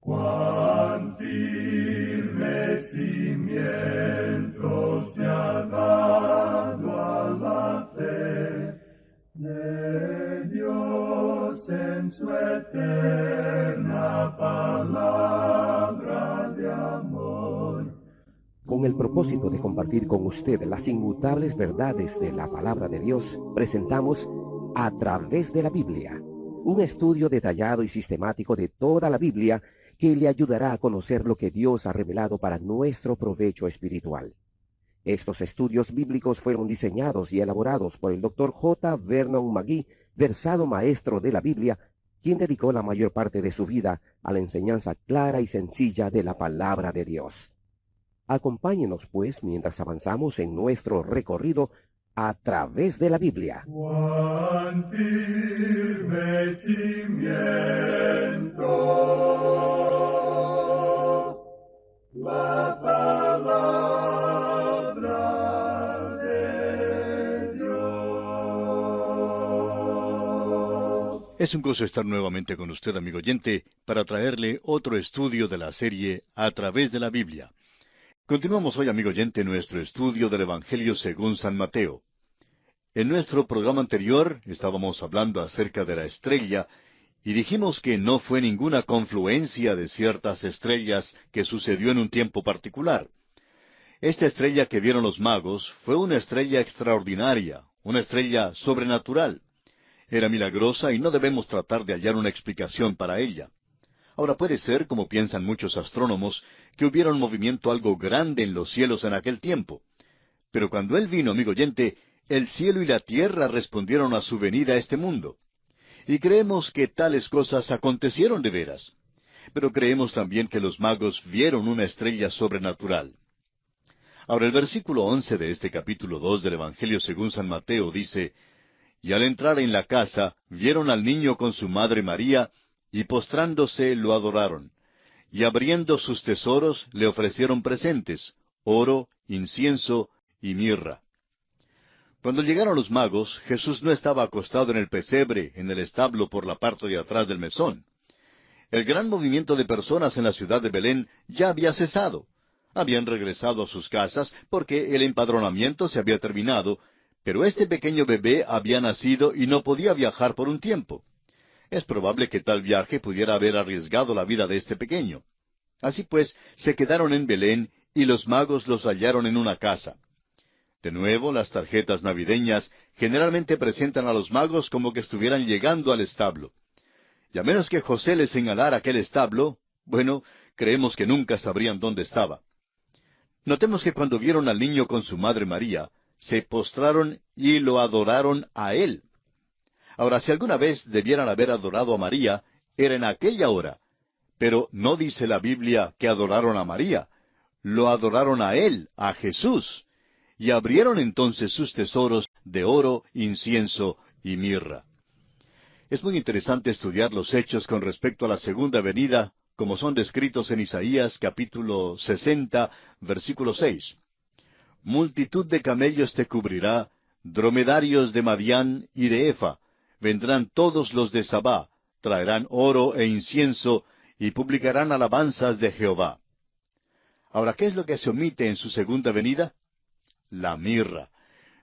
Cuán firme cimiento se ha dado a la fe de Dios en su eterna palabra de amor. Con el propósito de compartir con usted las inmutables verdades de la palabra de Dios, presentamos A Través de la Biblia, un estudio detallado y sistemático de toda la Biblia que le ayudará a conocer lo que Dios ha revelado para nuestro provecho espiritual. Estos estudios bíblicos fueron diseñados y elaborados por el Dr. J. Vernon McGee, versado maestro de la Biblia, quien dedicó la mayor parte de su vida a la enseñanza clara y sencilla de la palabra de Dios. Acompáñenos, pues, mientras avanzamos en nuestro recorrido a través de la Biblia. Cuán firme cimiento la palabra de Dios. Es un gozo estar nuevamente con usted, amigo oyente, para traerle otro estudio de la serie A Través de la Biblia. Continuamos hoy, amigo oyente, nuestro estudio del Evangelio según San Mateo. En nuestro programa anterior estábamos hablando acerca de la estrella y dijimos que no fue ninguna confluencia de ciertas estrellas que sucedió en un tiempo particular. Esta estrella que vieron los magos fue una estrella extraordinaria, una estrella sobrenatural. Era milagrosa y no debemos tratar de hallar una explicación para ella. Ahora puede ser, como piensan muchos astrónomos, que hubiera un movimiento algo grande en los cielos en aquel tiempo. Pero cuando Él vino, amigo oyente, el cielo y la tierra respondieron a su venida a este mundo. Y creemos que tales cosas acontecieron de veras. Pero creemos también que los magos vieron una estrella sobrenatural. Ahora el versículo 11 de este capítulo 2 del Evangelio según San Mateo dice: Y al entrar en la casa, vieron al niño con su madre María, y postrándose lo adoraron. Y abriendo sus tesoros le ofrecieron presentes, oro, incienso y mirra. Cuando llegaron los magos, Jesús no estaba acostado en el pesebre, en el establo por la parte de atrás del mesón. El gran movimiento de personas en la ciudad de Belén ya había cesado. Habían regresado a sus casas porque el empadronamiento se había terminado, pero este pequeño bebé había nacido y no podía viajar por un tiempo. Es probable que tal viaje pudiera haber arriesgado la vida de este pequeño. Así pues, se quedaron en Belén y los magos los hallaron en una casa. De nuevo, las tarjetas navideñas generalmente presentan a los magos como que estuvieran llegando al establo. Y a menos que José les señalara aquel establo, bueno, creemos que nunca sabrían dónde estaba. Notemos que cuando vieron al niño con su madre María, se postraron y lo adoraron a él. Ahora, si alguna vez debieran haber adorado a María, era en aquella hora. Pero no dice la Biblia que adoraron a María. Lo adoraron a Él, a Jesús. Y abrieron entonces sus tesoros de oro, incienso y mirra. Es muy interesante estudiar los hechos con respecto a la segunda venida, como son descritos en Isaías capítulo 60, versículo 6. Multitud de camellos te cubrirá, dromedarios de Madián y de Efa. Vendrán todos los de Sabá, traerán oro e incienso, y publicarán alabanzas de Jehová. Ahora, ¿qué es lo que se omite en su segunda venida? La mirra.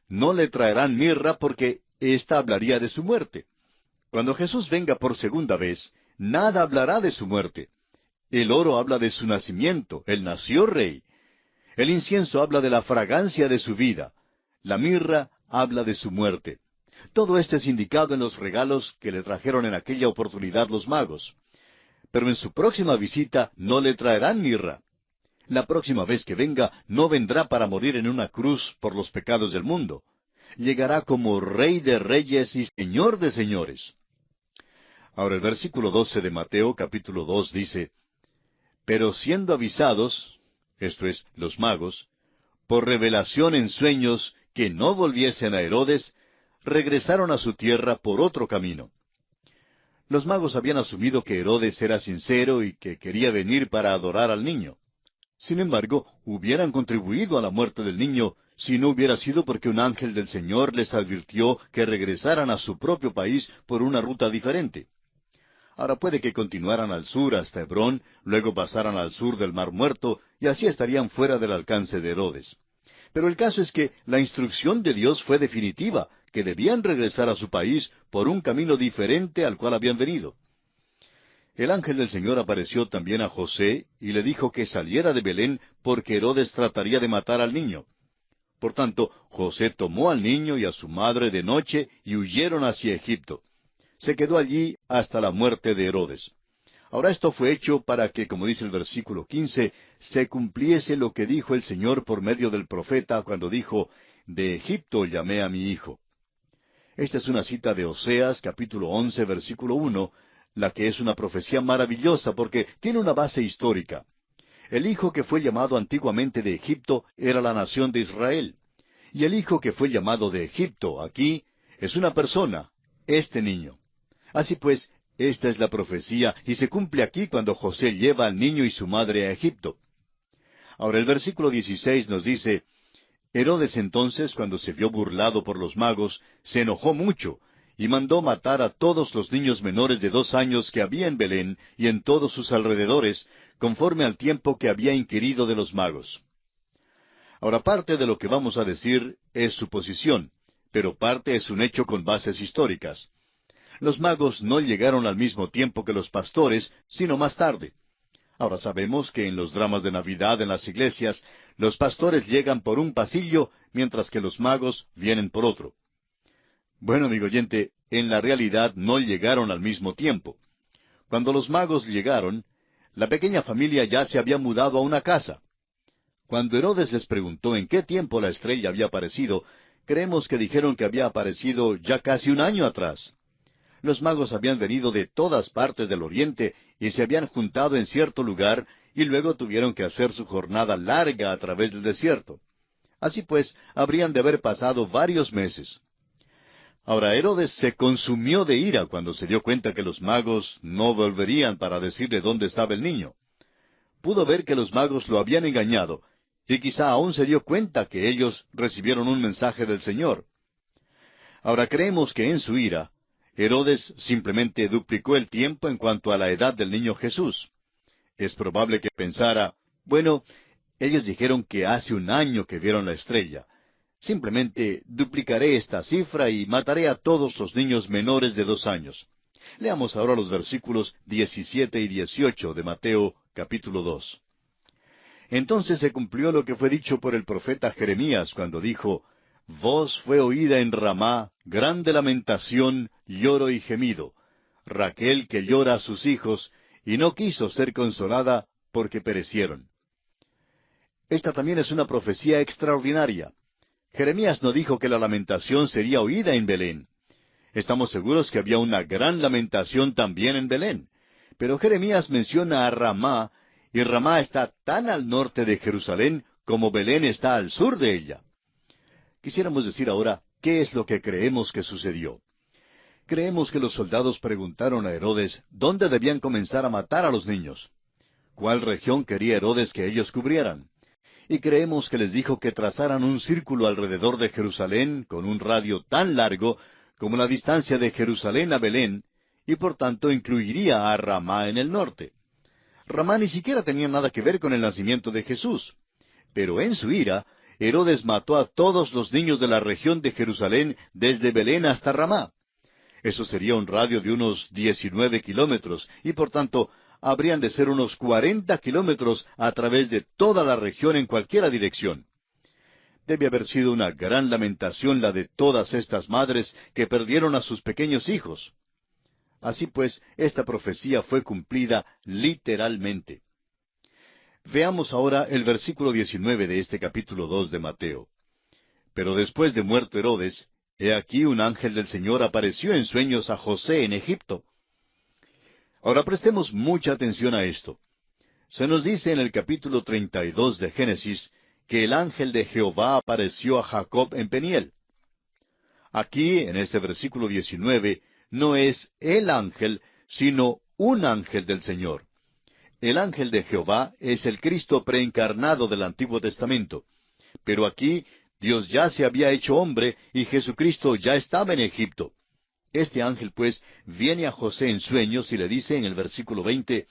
No le traerán mirra porque ésta hablaría de su muerte. Cuando Jesús venga por segunda vez, nada hablará de su muerte. El oro habla de su nacimiento, él nació rey. El incienso habla de la fragancia de su vida. La mirra habla de su muerte. Todo esto es indicado en los regalos que le trajeron en aquella oportunidad los magos. Pero en su próxima visita no le traerán mirra. La próxima vez que venga no vendrá para morir en una cruz por los pecados del mundo. Llegará como Rey de Reyes y Señor de Señores. Ahora el versículo 12 de Mateo capítulo 2 dice: Pero siendo avisados, esto es, los magos, por revelación en sueños que no volviesen a Herodes, regresaron a su tierra por otro camino. Los magos habían asumido que Herodes era sincero y que quería venir para adorar al niño. Sin embargo, hubieran contribuido a la muerte del niño si no hubiera sido porque un ángel del Señor les advirtió que regresaran a su propio país por una ruta diferente. Ahora puede que continuaran al sur hasta Hebrón, luego pasaran al sur del Mar Muerto, y así estarían fuera del alcance de Herodes. Pero el caso es que la instrucción de Dios fue definitiva, que debían regresar a su país por un camino diferente al cual habían venido. El ángel del Señor apareció también a José y le dijo que saliera de Belén porque Herodes trataría de matar al niño. Por tanto, José tomó al niño y a su madre de noche y huyeron hacia Egipto. Se quedó allí hasta la muerte de Herodes. Ahora esto fue hecho para que, como dice el versículo 15, se cumpliese lo que dijo el Señor por medio del profeta cuando dijo, «De Egipto llamé a mi hijo». Esta es una cita de Oseas, capítulo 11, versículo 1, la que es una profecía maravillosa porque tiene una base histórica. El hijo que fue llamado antiguamente de Egipto era la nación de Israel. Y el hijo que fue llamado de Egipto aquí es una persona, este niño. Así pues, esta es la profecía y se cumple aquí cuando José lleva al niño y su madre a Egipto. Ahora el versículo 16 nos dice, Herodes entonces, cuando se vio burlado por los magos, se enojó mucho, y mandó matar a todos los niños menores de 2 años que había en Belén y en todos sus alrededores, conforme al tiempo que había inquirido de los magos. Ahora parte de lo que vamos a decir es suposición, pero parte es un hecho con bases históricas. Los magos no llegaron al mismo tiempo que los pastores, sino más tarde. Ahora sabemos que en los dramas de Navidad en las iglesias, los pastores llegan por un pasillo, mientras que los magos vienen por otro. Bueno, amigo oyente, en la realidad no llegaron al mismo tiempo. Cuando los magos llegaron, la pequeña familia ya se había mudado a una casa. Cuando Herodes les preguntó en qué tiempo la estrella había aparecido, creemos que dijeron que había aparecido ya casi 1 año atrás. Los magos habían venido de todas partes del oriente y se habían juntado en cierto lugar y luego tuvieron que hacer su jornada larga a través del desierto. Así pues, habrían de haber pasado varios meses. Ahora Herodes se consumió de ira cuando se dio cuenta que los magos no volverían para decirle dónde estaba el niño. Pudo ver que los magos lo habían engañado, y quizá aún se dio cuenta que ellos recibieron un mensaje del Señor. Ahora creemos que en su ira, Herodes simplemente duplicó el tiempo en cuanto a la edad del niño Jesús. Es probable que pensara, bueno, ellos dijeron que hace 1 año que vieron la estrella. Simplemente duplicaré esta cifra y mataré a todos los niños menores de 2 años. Leamos ahora los versículos 17 y 18 de Mateo capítulo 2. Entonces se cumplió lo que fue dicho por el profeta Jeremías cuando dijo, Voz fue oída en Ramá, grande lamentación, lloro y gemido. Raquel que llora a sus hijos, y no quiso ser consolada porque perecieron. Esta también es una profecía extraordinaria. Jeremías no dijo que la lamentación sería oída en Belén. Estamos seguros que había una gran lamentación también en Belén. Pero Jeremías menciona a Ramá, y Ramá está tan al norte de Jerusalén como Belén está al sur de ella. Quisiéramos decir ahora, ¿qué es lo que creemos que sucedió? Creemos que los soldados preguntaron a Herodes dónde debían comenzar a matar a los niños. ¿Cuál región quería Herodes que ellos cubrieran? Y creemos que les dijo que trazaran un círculo alrededor de Jerusalén con un radio tan largo como la distancia de Jerusalén a Belén, y por tanto incluiría a Ramá en el norte. Ramá ni siquiera tenía nada que ver con el nacimiento de Jesús. Pero en su ira, Herodes mató a todos los niños de la región de Jerusalén desde Belén hasta Ramá. Eso sería un radio de unos 19 kilómetros, y por tanto habrían de ser unos 40 kilómetros a través de toda la región en cualquiera dirección. Debe haber sido una gran lamentación la de todas estas madres que perdieron a sus pequeños hijos. Así pues, esta profecía fue cumplida literalmente. Veamos ahora el versículo 19 de este capítulo 2 de Mateo. Pero después de muerto Herodes, he aquí un ángel del Señor apareció en sueños a José en Egipto. Ahora prestemos mucha atención a esto. Se nos dice en el capítulo 32 de Génesis que el ángel de Jehová apareció a Jacob en Peniel. Aquí, en este versículo 19, no es el ángel, sino un ángel del Señor. El ángel de Jehová es el Cristo preencarnado del Antiguo Testamento. Pero aquí Dios ya se había hecho hombre y Jesucristo ya estaba en Egipto. Este ángel, pues, viene a José en sueños y le dice en el versículo 20,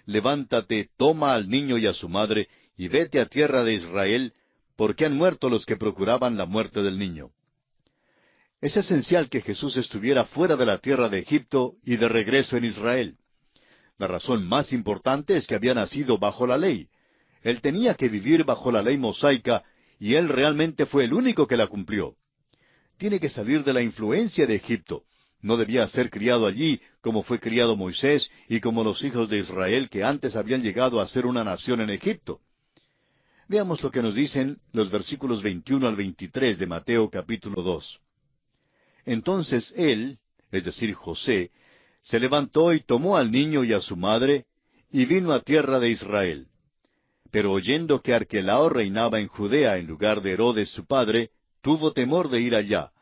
«Levántate, toma al niño y a su madre, y vete a tierra de Israel, porque han muerto los que procuraban la muerte del niño». Es esencial que Jesús estuviera fuera de la tierra de Egipto y de regreso en Israel. La razón más importante es que había nacido bajo la ley. Él tenía que vivir bajo la ley mosaica, y él realmente fue el único que la cumplió. Tiene que salir de la influencia de Egipto. No debía ser criado allí como fue criado Moisés y como los hijos de Israel que antes habían llegado a ser una nación en Egipto. Veamos lo que nos dicen los versículos 21 al 23 de Mateo capítulo 2. Entonces él, es decir, José, se levantó y tomó al niño y a su madre, y vino a tierra de Israel. Pero oyendo que Arquelao reinaba en Judea en lugar de Herodes su padre, tuvo temor de ir allá.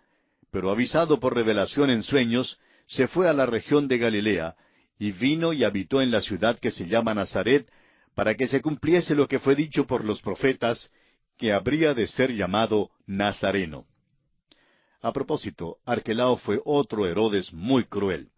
Pero avisado por revelación en sueños, se fue a la región de Galilea, y vino y habitó en la ciudad que se llama Nazaret, para que se cumpliese lo que fue dicho por los profetas, que habría de ser llamado Nazareno. A propósito, Arquelao fue otro Herodes muy cruel.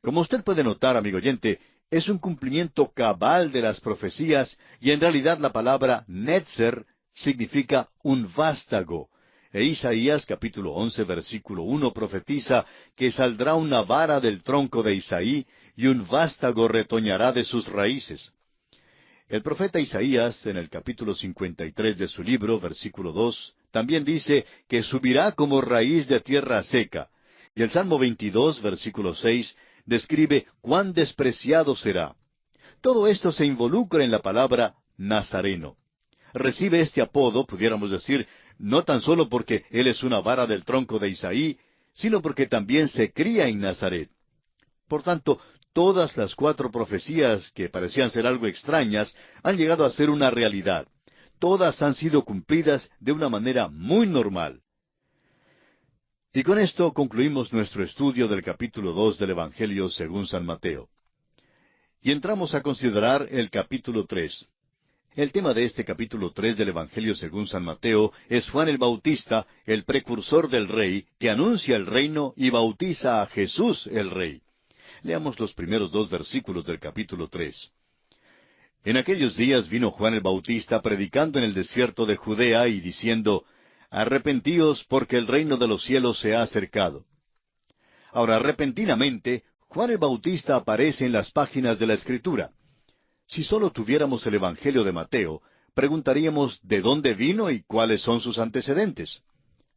Como usted puede notar, amigo oyente, es un cumplimiento cabal de las profecías, y en realidad la palabra Netzer significa un vástago. E Isaías capítulo 11 versículo 1 profetiza que saldrá una vara del tronco de Isaí, y un vástago retoñará de sus raíces. El profeta Isaías, en el capítulo 53 de su libro, versículo 2, también dice que subirá como raíz de tierra seca. Y el Salmo 22, versículo 6, describe cuán despreciado será. Todo esto se involucra en la palabra Nazareno. Recibe este apodo, pudiéramos decir, no tan solo porque él es una vara del tronco de Isaí, sino porque también se cría en Nazaret. Por tanto, todas las 4 profecías que parecían ser algo extrañas han llegado a ser una realidad. Todas han sido cumplidas de una manera muy normal. Y con esto concluimos nuestro estudio del capítulo 2 del Evangelio según San Mateo. Y entramos a considerar el capítulo 3. El tema de este capítulo 3 del Evangelio según San Mateo es Juan el Bautista, el precursor del Rey, que anuncia el reino y bautiza a Jesús el Rey. Leamos los primeros 2 versículos del capítulo 3. En aquellos días vino Juan el Bautista predicando en el desierto de Judea y diciendo, «Arrepentíos, porque el reino de los cielos se ha acercado». Ahora, repentinamente, Juan el Bautista aparece en las páginas de la Escritura. Si solo tuviéramos el Evangelio de Mateo, preguntaríamos de dónde vino y cuáles son sus antecedentes.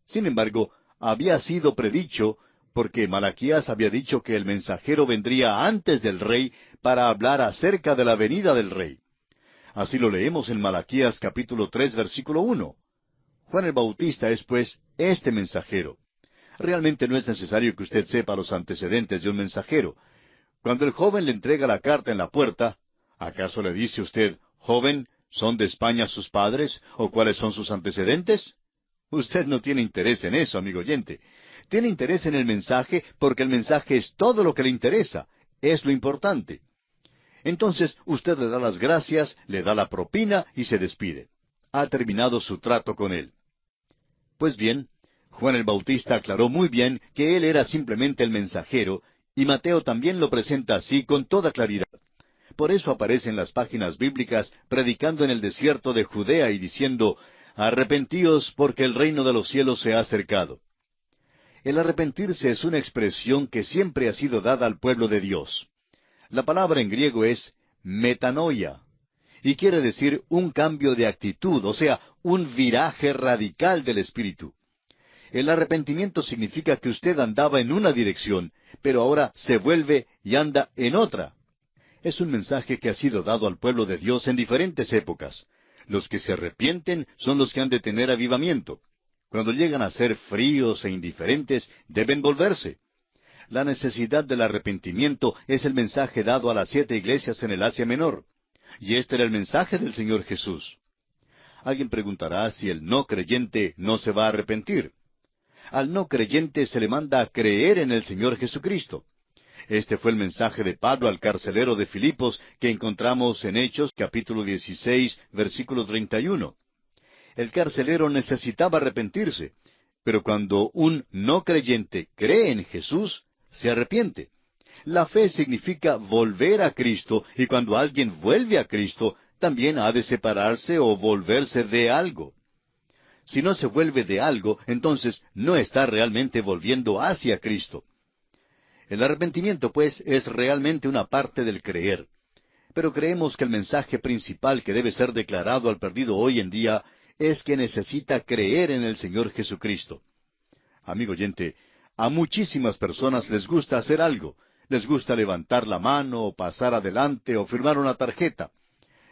Sin embargo, había sido predicho, porque Malaquías había dicho que el mensajero vendría antes del rey para hablar acerca de la venida del rey. Así lo leemos en Malaquías capítulo 3, versículo 1. Juan el Bautista es, pues, este mensajero. Realmente no es necesario que usted sepa los antecedentes de un mensajero. Cuando el joven le entrega la carta en la puerta, ¿acaso le dice usted, joven, ¿son de España sus padres? ¿O cuáles son sus antecedentes? Usted no tiene interés en eso, amigo oyente. Tiene interés en el mensaje porque el mensaje es todo lo que le interesa, es lo importante. Entonces usted le da las gracias, le da la propina y se despide. Ha terminado su trato con él. Pues bien, Juan el Bautista aclaró muy bien que él era simplemente el mensajero, y Mateo también lo presenta así con toda claridad. Por eso aparece en las páginas bíblicas predicando en el desierto de Judea y diciendo, «Arrepentíos porque el reino de los cielos se ha acercado». El arrepentirse es una expresión que siempre ha sido dada al pueblo de Dios. La palabra en griego es metanoia, y quiere decir un cambio de actitud, o sea, un viraje radical del espíritu. El arrepentimiento significa que usted andaba en una dirección, pero ahora se vuelve y anda en otra. Es un mensaje que ha sido dado al pueblo de Dios en diferentes épocas. Los que se arrepienten son los que han de tener avivamiento. Cuando llegan a ser fríos e indiferentes, deben volverse. La necesidad del arrepentimiento es el mensaje dado a las 7 iglesias en el Asia Menor. Y este era el mensaje del Señor Jesús. Alguien preguntará si el no creyente no se va a arrepentir. Al no creyente se le manda a creer en el Señor Jesucristo. Este fue el mensaje de Pablo al carcelero de Filipos que encontramos en Hechos capítulo 16, versículo 31. El carcelero necesitaba arrepentirse. Pero cuando un no creyente cree en Jesús, se arrepiente. La fe significa volver a Cristo, y cuando alguien vuelve a Cristo, también ha de separarse o volverse de algo. Si no se vuelve de algo, entonces no está realmente volviendo hacia Cristo. El arrepentimiento, pues, es realmente una parte del creer. Pero creemos que el mensaje principal que debe ser declarado al perdido hoy en día es que necesita creer en el Señor Jesucristo. Amigo oyente, a muchísimas personas les gusta hacer algo. Les gusta levantar la mano, o pasar adelante, o firmar una tarjeta.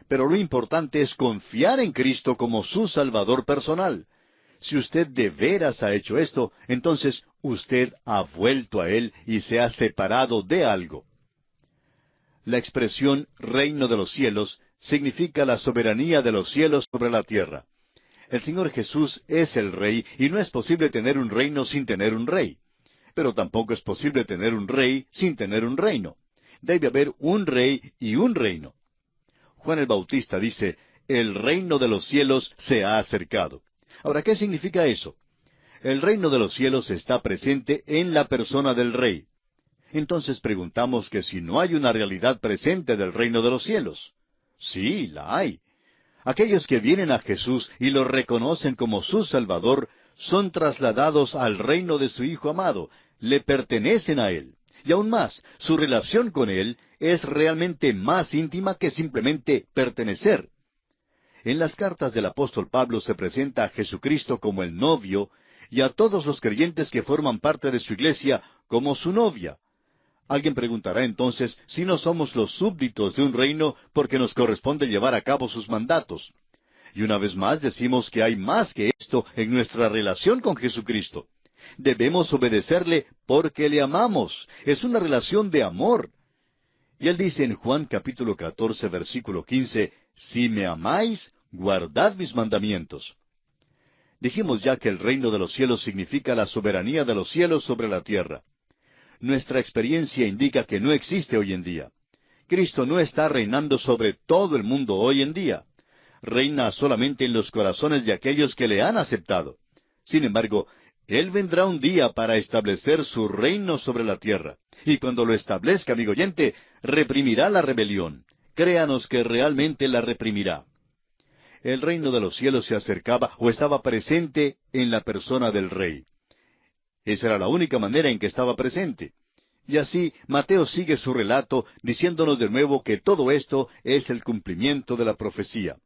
Pero lo importante es confiar en Cristo como su Salvador personal. Si usted de veras ha hecho esto, entonces usted ha vuelto a Él y se ha separado de algo. La expresión reino de los cielos significa la soberanía de los cielos sobre la tierra. El Señor Jesús es el Rey y no es posible tener un reino sin tener un rey. Pero tampoco es posible tener un rey sin tener un reino. Debe haber un rey y un reino. Juan el Bautista dice, el reino de los cielos se ha acercado. Ahora, ¿qué significa eso? El reino de los cielos está presente en la persona del rey. Entonces preguntamos que si no hay una realidad presente del reino de los cielos. Sí, la hay. Aquellos que vienen a Jesús y lo reconocen como su Salvador, son trasladados al reino de su Hijo amado, le pertenecen a Él. Y aún más, su relación con Él es realmente más íntima que simplemente pertenecer. En las cartas del apóstol Pablo se presenta a Jesucristo como el novio y a todos los creyentes que forman parte de su iglesia como su novia. Alguien preguntará entonces si no somos los súbditos de un reino porque nos corresponde llevar a cabo sus mandatos. Y una vez más decimos que hay más que esto en nuestra relación con Jesucristo. Debemos obedecerle porque le amamos. Es una relación de amor. Y él dice en Juan capítulo 14, versículo 15, si me amáis, guardad mis mandamientos. Dijimos ya que el reino de los cielos significa la soberanía de los cielos sobre la tierra. Nuestra experiencia indica que no existe hoy en día. Cristo no está reinando sobre todo el mundo hoy en día. Reina solamente en los corazones de aquellos que le han aceptado. Sin embargo, Él vendrá un día para establecer su reino sobre la tierra. Y cuando lo establezca, amigo oyente, reprimirá la rebelión. Créanos que realmente la reprimirá. El reino de los cielos se acercaba o estaba presente en la persona del Rey. Esa era la única manera en que estaba presente. Y así, Mateo sigue su relato diciéndonos de nuevo que todo esto es el cumplimiento de la profecía.